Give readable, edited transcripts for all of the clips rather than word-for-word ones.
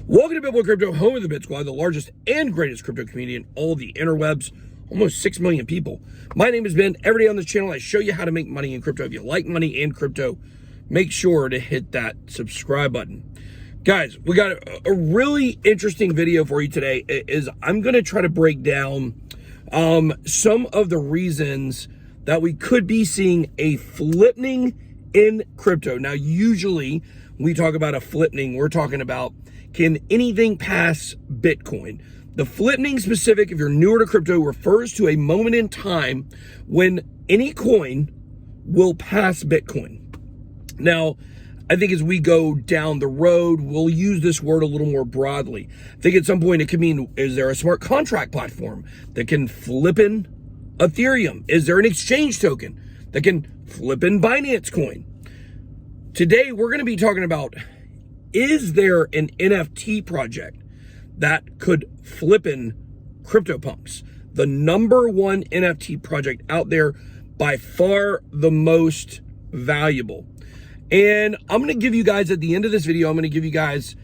Welcome to BitBoy Crypto, home of the BitSquad, the largest and greatest crypto community in all the interwebs. Almost 6 million people. My name is Ben. Every day on this channel, I show you how to make money in crypto. If you like money and crypto, make sure to hit that subscribe button. Guys, we got a really interesting video for you today. I'm going to try to break down some of the reasons that we could be seeing a flippening in crypto. Now, usually when we talk about a flippening, we're talking about, can anything pass Bitcoin? The flippening specific, if you're newer to crypto, refers to a moment in time when any coin will pass Bitcoin. Now, I think as we go down the road, we'll use this word a little more broadly. I think at some point it could mean, is there a smart contract platform that can flip in Ethereum? Is there an exchange token that can flip in Binance coin? Today, we're going to be talking about, is there an NFT project that could flip in CryptoPunks? The #1 NFT project out there, by far the most valuable. And I'm going to give you guys, at the end of this video, I'm going to give you guys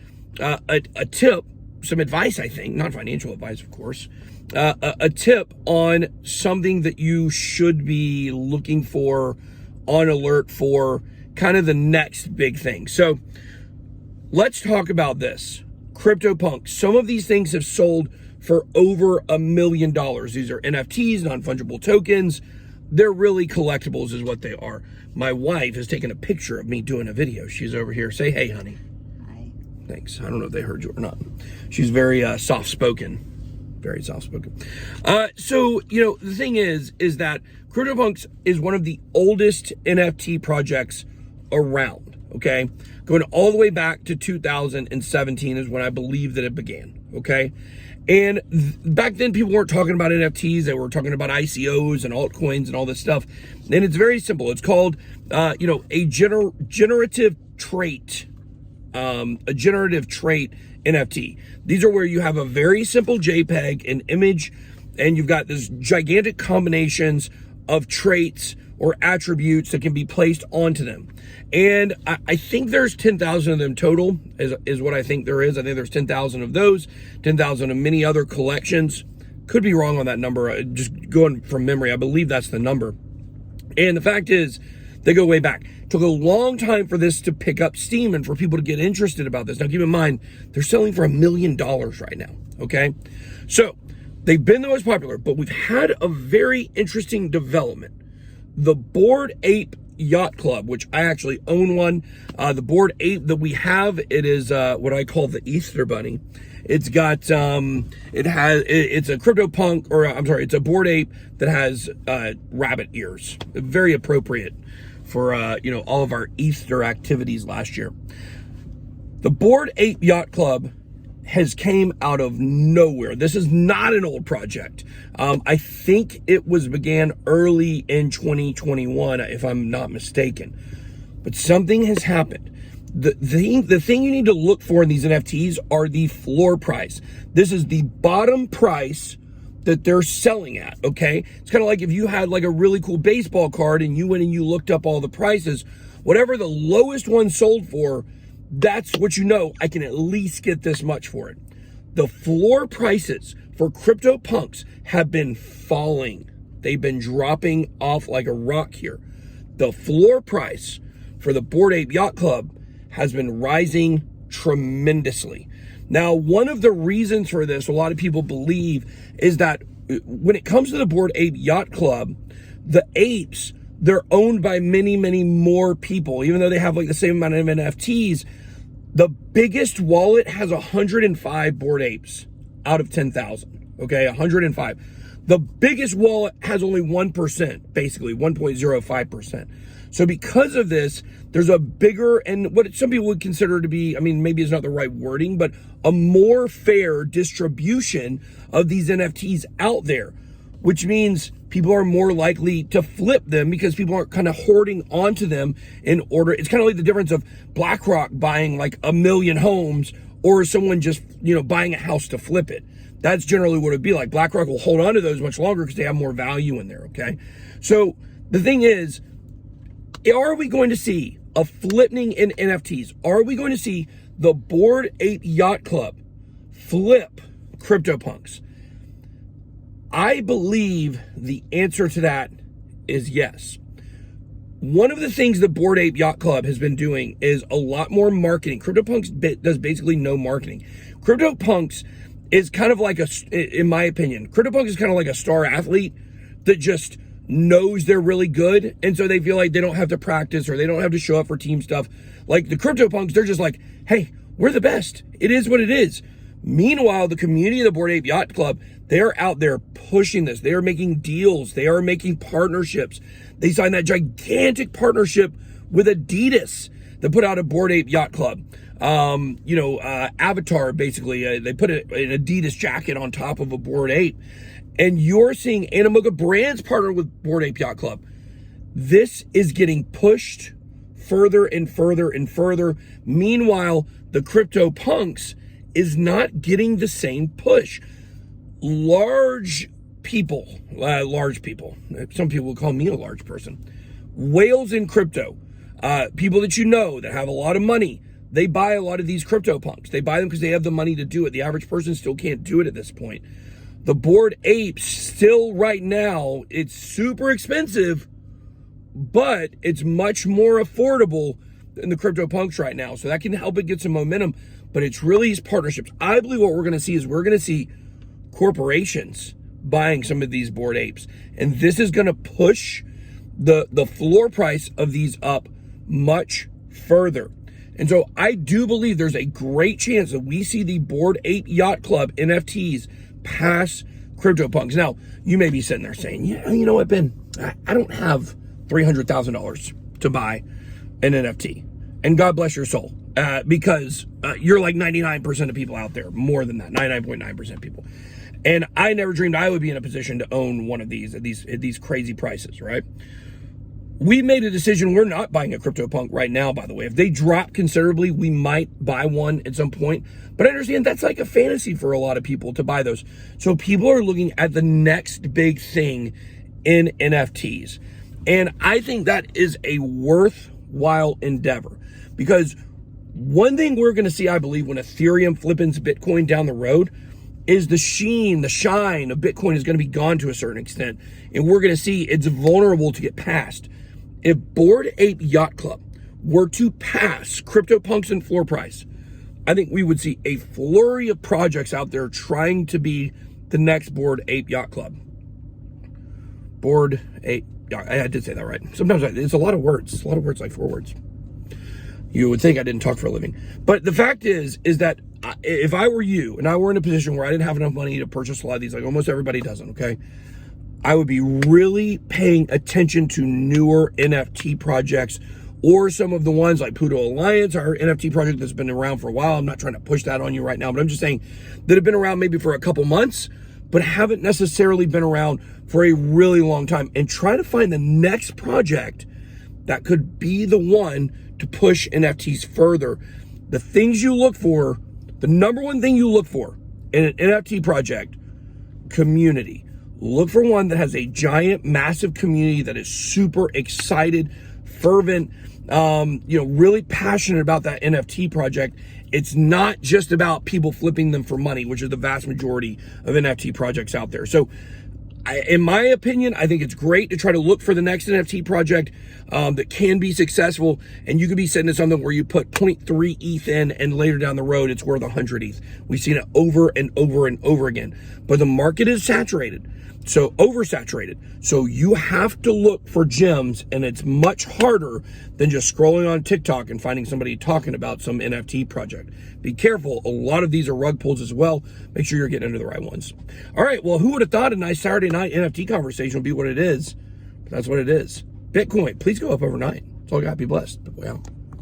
a tip, some advice, I think, not financial advice, of course, a tip on something that you should be looking for, on alert for, kind of the next big thing. So let's talk about this. CryptoPunks. Some of these things have sold for over $1 million. These are NFTs, non-fungible tokens. They're really collectibles is what they are. My wife has taken a picture of me doing a video. She's over here. Say hey, honey. Hi. Thanks. I don't know if they heard you or not. She's very soft-spoken. Very soft-spoken. So, you know, the thing is that CryptoPunks is one of the oldest NFT projects around, okay? Going all the way back to 2017 is when I believe that it began, okay? And back then, people weren't talking about NFTs. They were talking about ICOs and altcoins and all this stuff. And it's very simple. It's called, a generative trait, NFT. These are where you have a very simple JPEG, an image, and you've got this gigantic combinations of traits or attributes that can be placed onto them. And I think there's 10,000 of them total, is what I think there is. I think there's 10,000 of those, 10,000 of many other collections. Could be wrong on that number, just going from memory. I believe that's the number. And the fact is, they go way back. It took a long time for this to pick up steam and for people to get interested about this. Now, keep in mind, they're selling for $1 million right now, okay? So, they've been the most popular, but we've had a very interesting development. The Bored Ape Yacht Club, which I actually own one. The Bored Ape that we have, it is what I call the Easter Bunny. It's got, it's a CryptoPunk, or I'm sorry, it's a Bored Ape that has rabbit ears. Very appropriate for, all of our Easter activities last year. The Bored Ape Yacht Club has came out of nowhere. This is not an old project. I think it began early in 2021, if I'm not mistaken. But something has happened. The thing you need to look for in these NFTs are the floor price. This is the bottom price that they're selling at, okay? It's kind of like if you had like a really cool baseball card and you went and you looked up all the prices, whatever the lowest one sold for, that's what you know, I can at least get this much for it. The floor prices for CryptoPunks have been falling. They've been dropping off like a rock here. The floor price for the Bored Ape Yacht Club has been rising tremendously. Now, one of the reasons for this, a lot of people believe, is that when it comes to the Bored Ape Yacht Club, the apes, they're owned by many, many more people. Even though they have like the same amount of NFTs, the biggest wallet has 105 Bored Apes out of 10,000, okay, 105. The biggest wallet has only 1%, basically 1.05%. So because of this, there's a bigger, and what some people would consider to be, I mean, maybe it's not the right wording, but a more fair distribution of these NFTs out there, which means people are more likely to flip them because people aren't kind of hoarding onto them in order. It's kind of like the difference of BlackRock buying like 1 million homes or someone just, buying a house to flip it. That's generally what it'd be like. BlackRock will hold on to those much longer because they have more value in there, okay? So the thing is, are we going to see a flippening in NFTs? Are we going to see the Bored Ape Yacht Club flip CryptoPunks? I believe the answer to that is yes. One of the things the Bored Ape Yacht Club has been doing is a lot more marketing. CryptoPunks does basically no marketing. CryptoPunks is kind of like in my opinion, CryptoPunks is kind of like a star athlete that just knows they're really good, and so they feel like they don't have to practice or they don't have to show up for team stuff. Like the CryptoPunks, they're just like, hey, we're the best. It is what it is. Meanwhile, the community of the Bored Ape Yacht Club, they're out there pushing this. They are making deals. They are making partnerships. They signed that gigantic partnership with Adidas that put out a Bored Ape Yacht Club. Avatar, basically. They put an Adidas jacket on top of a Bored Ape. And you're seeing Animoca Brands partner with Bored Ape Yacht Club. This is getting pushed further and further and further. Meanwhile, the CryptoPunks is not getting the same push. Large people, some people will call me a large person, whales in crypto, people that you know that have a lot of money, they buy a lot of these CryptoPunks. They buy them because they have the money to do it. The average person still can't do it at this point. The Bored Apes still right now, it's super expensive, but it's much more affordable than the CryptoPunks right now. So that can help it get some momentum, but it's really these partnerships. I believe what we're going to see is we're going to see corporations buying some of these Bored Apes. And this is going to push the floor price of these up much further. And so I do believe there's a great chance that we see the Bored Ape Yacht Club NFTs pass CryptoPunks. Now, you may be sitting there saying, yeah, you know what, Ben, I don't have $300,000 to buy an NFT. And God bless your soul, because you're like 99% of people out there, more than that, 99.9% people. And I never dreamed I would be in a position to own one of these at these crazy prices, right? We made a decision. We're not buying a CryptoPunk right now, by the way. If they drop considerably, we might buy one at some point. But I understand that's like a fantasy for a lot of people to buy those. So people are looking at the next big thing in NFTs. And I think that is a worthwhile endeavor, because one thing we're going to see, I believe, when Ethereum flippins Bitcoin down the road is the shine of Bitcoin is going to be gone to a certain extent. And we're going to see it's vulnerable to get passed. If Bored Ape Yacht Club were to pass CryptoPunks in floor price, I think we would see a flurry of projects out there trying to be the next Bored Ape Yacht Club. Bored Ape, yeah, I did say that right. Sometimes it's a lot of words. A lot of words, like 4 words. You would think I didn't talk for a living. But the fact is that if I were you and I were in a position where I didn't have enough money to purchase a lot of these, like almost everybody doesn't, okay? I would be really paying attention to newer NFT projects, or some of the ones like Pluto Alliance, our NFT project that's been around for a while. I'm not trying to push that on you right now, but I'm just saying that have been around maybe for a couple months, but haven't necessarily been around for a really long time, and try to find the next project that could be the one to push NFTs further. The things you look for, the number one thing you look for in an NFT project, community. Look for one that has a giant, massive community that is super excited, fervent, really passionate about that NFT project. It's not just about people flipping them for money, which is the vast majority of NFT projects out there. So in my opinion, I think it's great to try to look for the next NFT project that can be successful, and you could be sitting at something where you put 0.3 ETH in, and later down the road, it's worth 100 ETH. We've seen it over and over and over again. But the market is saturated, so oversaturated. So you have to look for gems, and it's much harder than just scrolling on TikTok and finding somebody talking about some NFT project. Be careful. A lot of these are rug pulls as well. Make sure you're getting into the right ones. All right. Well, who would have thought a nice Saturday night NFT conversation would be what it is? But that's what it is. Bitcoin, please go up overnight. That's all I got. Be blessed. Wow.